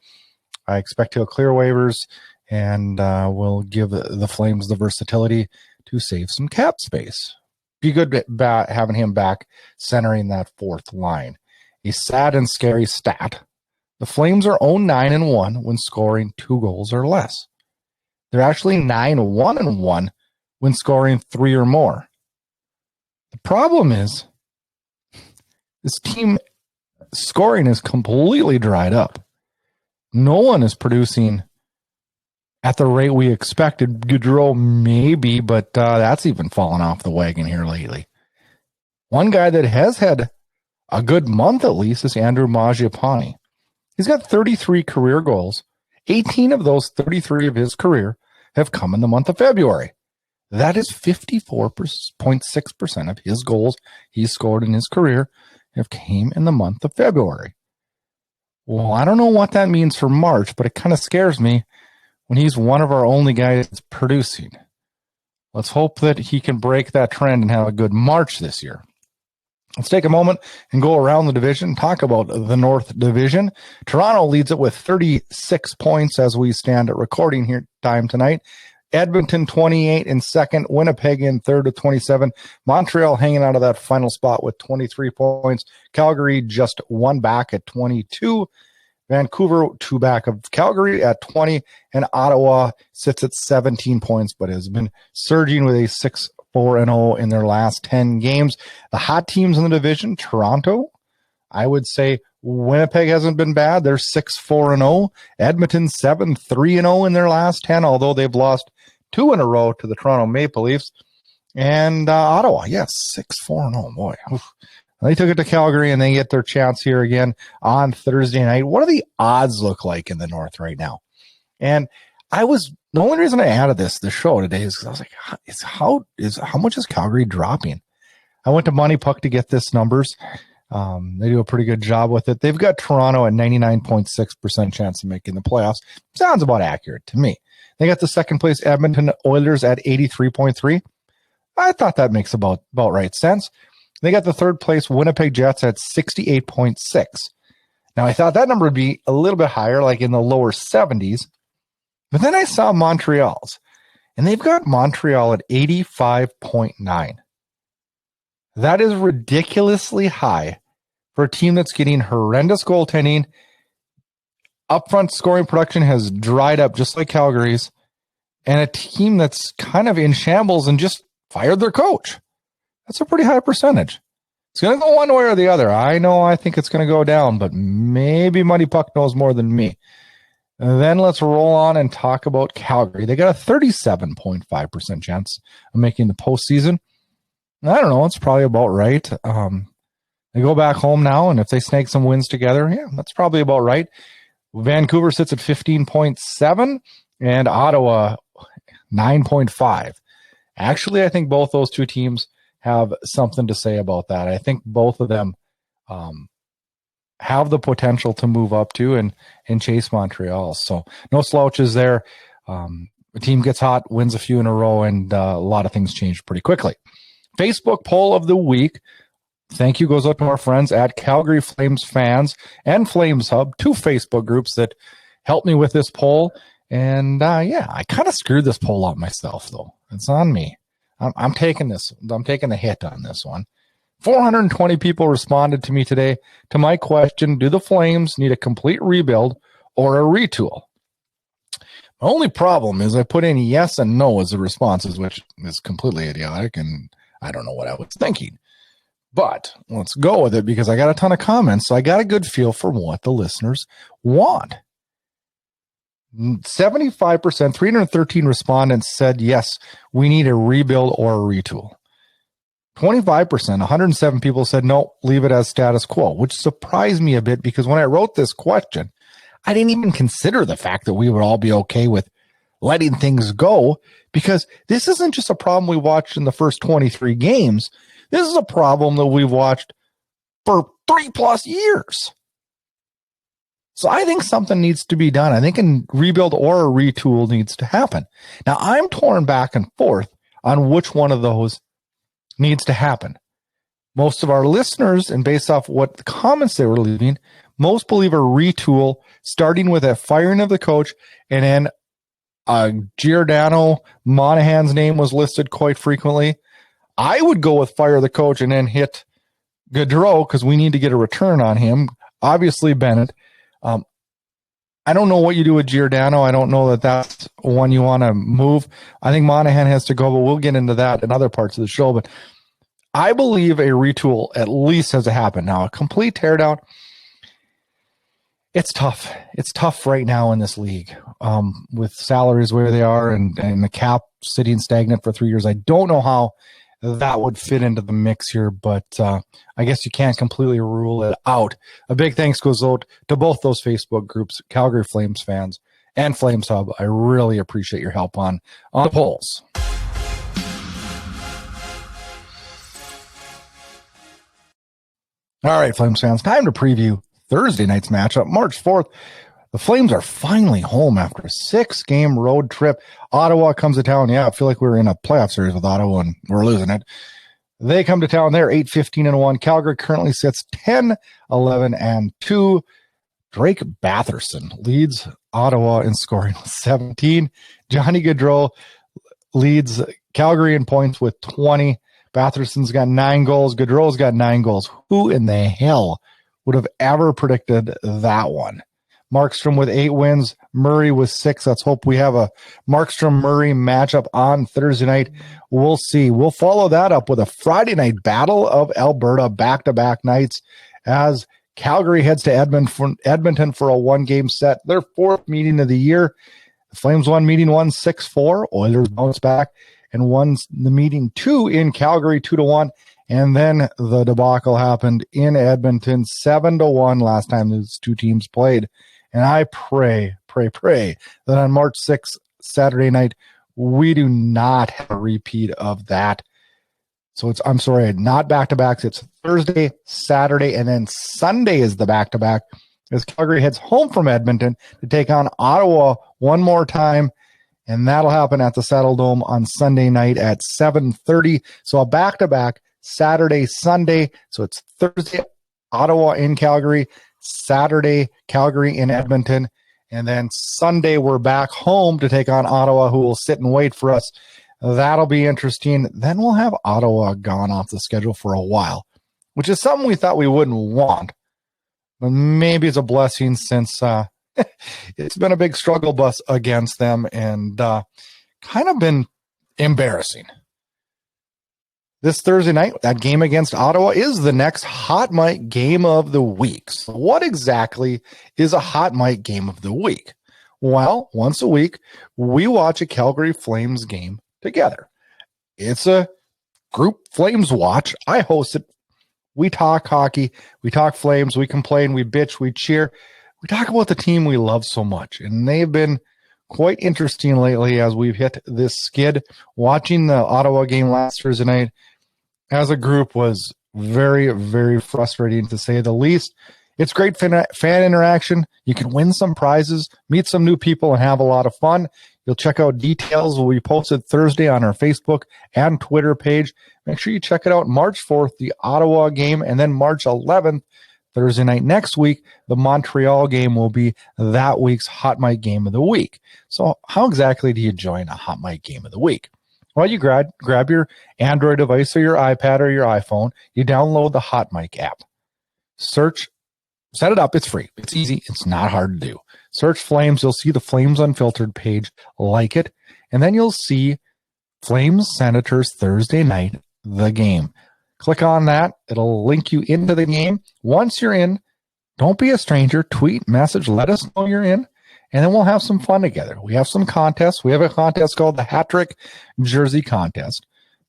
I expect he'll clear waivers and will give the Flames the versatility to save some cap space. Be good having him back centering that fourth line. A sad and scary stat. The Flames are 0-9-1 when scoring 2 goals or less. They're actually 9-1-1 when scoring 3 or more. The problem is this team scoring is completely dried up. No one is producing at the rate we expected. Gaudreau maybe, but that's even fallen off the wagon here lately. One guy that has had a good month at least is Andrew Mangiapane. He's got 33 career goals. 18 of those 33 of his career have come in the month of February. That is 54.6% of his goals he's scored in his career have came in the month of February. Well, I don't know what that means for March, but it kind of scares me when he's one of our only guys that's producing. Let's hope that he can break that trend and have a good March this year. Let's take a moment and go around the division, talk about the North Division. Toronto leads it with 36 points as we stand at recording here time tonight. Edmonton 28 in second, Winnipeg in third with 27. Montreal hanging out of that final spot with 23 points. Calgary just one back at 22. Vancouver 2 back of Calgary at 20. And Ottawa sits at 17 points, but has been surging with a 6-4-0 in their last 10 games. The hot teams in the division, Toronto, I would say Winnipeg hasn't been bad. They're 6-4-0. Edmonton 7-3-0 in their last 10, although they've lost 2 in a row to the Toronto Maple Leafs. And Ottawa, yes, 6-4-0. Boy, oof. They took it to Calgary, and they get their chance here again on Thursday night. What do the odds look like in the North right now? And the only reason I added this show today is because I was like, how much is Calgary dropping? I went to Money Puck to get this numbers. They do a pretty good job with it. They've got Toronto at 99.6% chance of making the playoffs. Sounds about accurate to me. They got the second place Edmonton Oilers at 83.3. I thought that makes about right sense. They got the third place Winnipeg Jets at 68.6. Now, I thought that number would be a little bit higher, like in the lower 70s. But then I saw Montreal's, and they've got Montreal at 85.9. That is ridiculously high for a team that's getting horrendous goaltending. Upfront scoring production has dried up just like Calgary's, and a team that's kind of in shambles and just fired their coach. That's a pretty high percentage. It's going to go one way or the other. I think it's going to go down, but maybe Money Puck knows more than me. And then let's roll on and talk about Calgary. They got a 37.5% chance of making the postseason. I don't know. It's probably about right. They go back home now, and if they snake some wins together, yeah, that's probably about right. Vancouver sits at 15.7, and Ottawa 9.5. Actually, I think both those two teams have something to say about that. I think both of them have the potential to move up to and chase Montreal. So no slouches there. The team gets hot, wins a few in a row, and a lot of things change pretty quickly. Facebook poll of the week. Thank you goes out to our friends at Calgary Flames Fans and Flames Hub, 2 Facebook groups that helped me with this poll. And I kind of screwed this poll up myself, though. It's on me. I'm taking this. I'm taking the hit on this one. 420 people responded to me today to my question: do the Flames need a complete rebuild or a retool? My only problem is I put in yes and no as the responses, which is completely idiotic, and I don't know what I was thinking. But let's go with it because I got a ton of comments, so I got a good feel for what the listeners want. 75%, 313 respondents said, yes, we need a rebuild or a retool. 25%, 107 people said, no, leave it as status quo, which surprised me a bit because when I wrote this question, I didn't even consider the fact that we would all be okay with letting things go, because this isn't just a problem we watched in the first 23 games. This is a problem that we've watched for 3+ years. So I think something needs to be done. I think a rebuild or a retool needs to happen. Now, I'm torn back and forth on which one of those needs to happen. Most of our listeners, and based off what the comments they were leaving, most believe a retool, starting with a firing of the coach, and then Giordano, Monahan's name was listed quite frequently. I would go with fire the coach and then hit Gaudreau because we need to get a return on him. Obviously, Bennett. I don't know what you do with Giordano. I don't know that that's one you want to move. I think Monahan has to go, but we'll get into that in other parts of the show. But I believe a retool at least has to happen. Now, a complete teardown, it's tough. It's tough right now in this league with salaries where they are and the cap sitting stagnant for 3 years. I don't know how that would fit into the mix here, but I guess you can't completely rule it out. A big thanks goes out to both those Facebook groups, Calgary Flames fans and Flames Hub. I really appreciate your help on the polls. All right, Flames fans, time to preview Thursday night's matchup, March 4th. The Flames are finally home after a 6-game road trip. Ottawa comes to town. Yeah, I feel like we're in a playoff series with Ottawa and we're losing it. They come to town. They're 8-15-1. Calgary currently sits 10-11-2. Drake Batherson leads Ottawa in scoring with 17. Johnny Gaudreau leads Calgary in points with 20. Batherson's got 9 goals. Gaudreau's got 9 goals. Who in the hell would have ever predicted that one? Markstrom with 8 wins, Murray with 6. Let's hope we have a Markstrom-Murray matchup on Thursday night. We'll see. We'll follow that up with a Friday night battle of Alberta back-to-back nights as Calgary heads to Edmonton for a 1-game set, their 4th meeting of the year. The Flames won meeting 1 6-4. Oilers bounce back and won the meeting 2 in Calgary 2-1. And then the debacle happened in Edmonton 7-1 last time these two teams played. And I pray that on March 6th, Saturday night, we do not have a repeat of that. So I'm sorry, not back-to-backs. It's Thursday, Saturday, and then Sunday is the back-to-back as Calgary heads home from Edmonton to take on Ottawa one more time. And that'll happen at the Saddle Dome on Sunday night at 7:30. So a back-to-back Saturday, Sunday. So it's Thursday, Ottawa in Calgary, Saturday, Calgary in Edmonton, and then Sunday we're back home to take on Ottawa, who will sit and wait for us. That'll be interesting. Then we'll have Ottawa gone off the schedule for a while, which is something we thought we wouldn't want, but maybe it's a blessing since it's been a big struggle bus against them and kind of been embarrassing. This Thursday night, that game against Ottawa is the next Hot Mic game of the week. So what exactly is a Hot Mic game of the week? Well, once a week, we watch a Calgary Flames game together. It's a group Flames watch. I host it. We talk hockey. We talk Flames. We complain. We bitch. We cheer. We talk about the team we love so much. And they've been quite interesting lately as we've hit this skid. Watching the Ottawa game last Thursday night as a group was very, very frustrating to say the least. It's great fan interaction. You can win some prizes, meet some new people, and have a lot of fun. You'll check out details will be posted Thursday on our Facebook and Twitter page. Make sure you check it out. March 4th, the Ottawa game, and then March 11th, Thursday night next week, the Montreal game will be that week's Hot Mic game of the week. So how exactly do you join a Hot Mic game of the week? Well, you grab your Android device or your iPad or your iPhone. You download the Hot Mic app. Search, set it up. It's free. It's easy. It's not hard to do. Search Flames. You'll see the Flames Unfiltered page. Like it. And then you'll see Flames Senators Thursday night, the game. Click on that. It'll link you into the game. Once you're in, don't be a stranger. Tweet, message, let us know you're in. and then we'll have some fun together. We have some contests. We have a contest called the Hat-Trick Jersey Contest.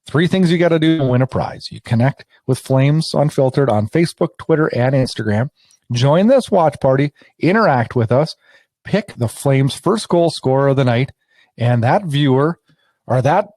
3 things you got to do to win a prize. You connect with Flames Unfiltered on Facebook, Twitter, and Instagram. Join this watch party. Interact with us. Pick the Flames' first goal scorer of the night, and that viewer or that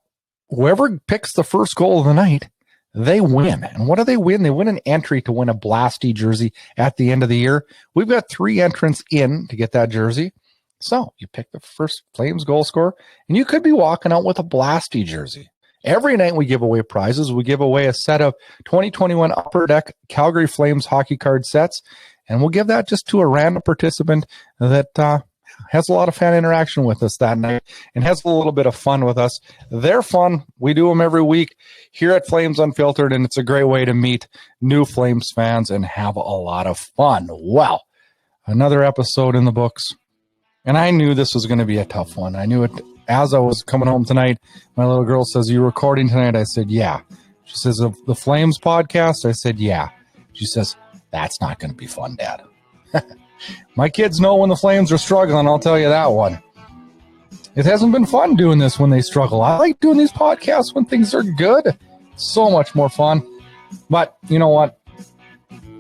whoever picks the first goal of the night, they win. And what do they win? They win an entry to win a Blasty jersey at the end of the year. We've got 3 entrants in to get that jersey. So you pick the first Flames goal scorer, and you could be walking out with a Blasty jersey. Every night we give away prizes. We give away a set of 2021 Upper Deck Calgary Flames hockey card sets, and we'll give that just to a random participant that has a lot of fan interaction with us that night and has a little bit of fun with us. They're fun. We do them every week here at Flames Unfiltered, and it's a great way to meet new Flames fans and have a lot of fun. Well, another episode in the books, and I knew this was going to be a tough one. I knew it as I was coming home tonight. My little girl says, "Are you recording tonight?" I said, "Yeah." She says, "The Flames podcast?" I said, "Yeah." She says, "That's not going to be fun, Dad." My kids know when the Flames are struggling, I'll tell you that one. It hasn't been fun doing this when they struggle. I like doing these podcasts when things are good. So much more fun. But you know what?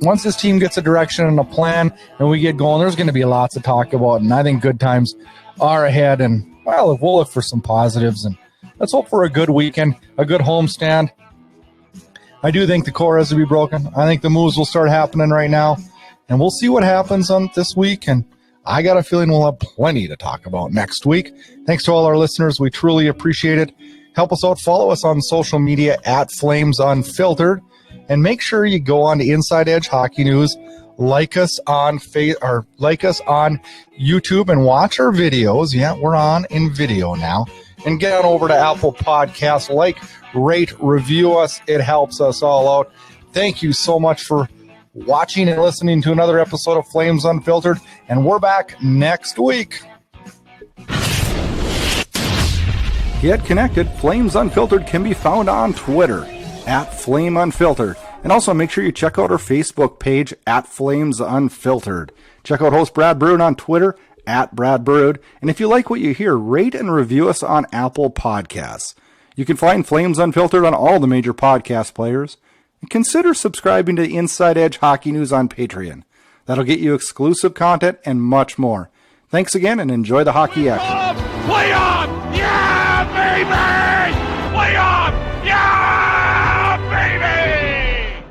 Once this team gets a direction and a plan and we get going, there's going to be lots to talk about. And I think good times are ahead. And, well, we'll look for some positives. And let's hope for a good weekend, a good homestand. I do think the core has to be broken. I think the moves will start happening right now. And we'll see what happens on this week. And I got a feeling we'll have plenty to talk about next week. Thanks to all our listeners. We truly appreciate it. Help us out. Follow us on social media at Flames Unfiltered. And make sure you go on to Inside Edge Hockey News. Like us on YouTube and watch our videos. Yeah, we're on in video now. And get on over to Apple Podcasts. Like, rate, review us. It helps us all out. Thank you so much for watching and listening to another episode of Flames Unfiltered, and we're back next week. Get connected. Flames Unfiltered can be found on Twitter at Flame Unfiltered, and also make sure you check out our Facebook page at Flames Unfiltered. Check out host Brad Burud on Twitter at Brad Burud, and if you like what you hear, rate and review us on Apple Podcasts. You can find Flames Unfiltered on all the major podcast players. And consider subscribing to Inside Edge Hockey News on Patreon. That'll get you exclusive content and much more. Thanks again and enjoy the hockey action. Play on! Yeah, baby! Play on! Yeah, baby!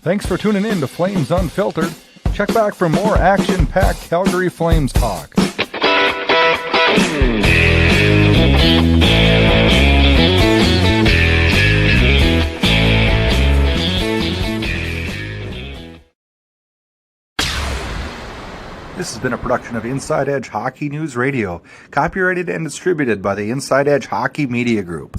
Thanks for tuning in to Flames Unfiltered. Check back for more action-packed Calgary Flames talk. This has been a production of Inside Edge Hockey News Radio, copyrighted and distributed by the Inside Edge Hockey Media Group.